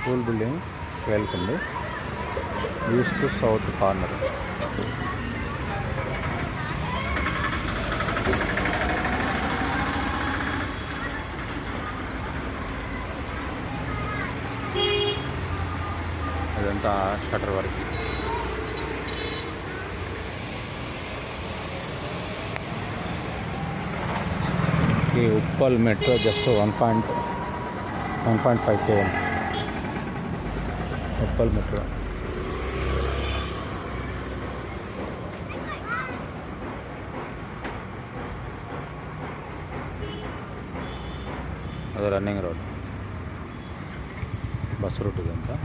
School building వెళ్తుంది. East to south corner. అదంతా shutter వరకు. ఈ Uppal metro just 1.5 km. Uppal metro అది రన్నింగ్ రోడ్, బస్ రూట్ ఇదంతా.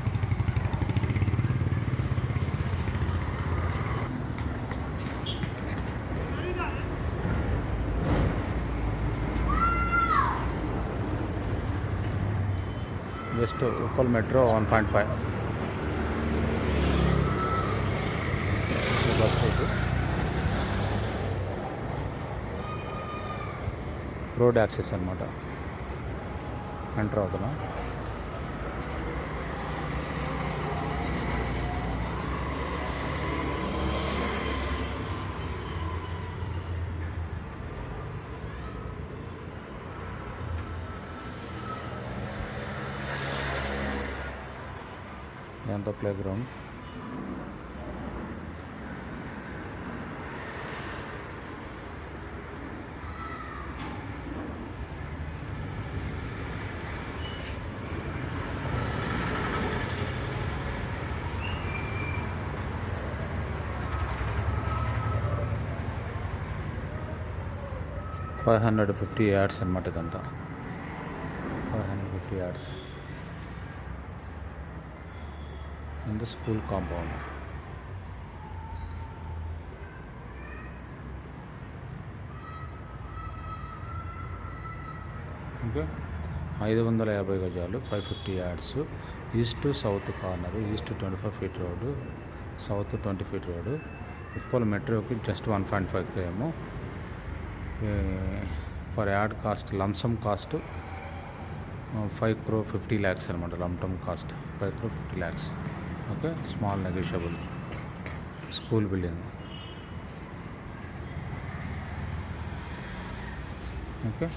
Just Uppal metro 1.5 bus route. Road access అనమాట. ఎంటర్ అవుతున్నా. ఇదంతా ప్లే గ్రౌండ్. ఫైవ్ 550 yards అనమాట ఇదంతా. 550 yards in the school compound. Okay, 550 గజాలు, 550 yards. East to south corner. East 25 feet రోడ్డు, south 20 feet రోడ్డు. ఉప్పల్ మెట్రోకి just 1.5 km. For add cost, lump sum cost 5,50 lakhs అనమాట. Lump sum cost 5,50 lakhs. Okay, small negotiable. School building. Okay.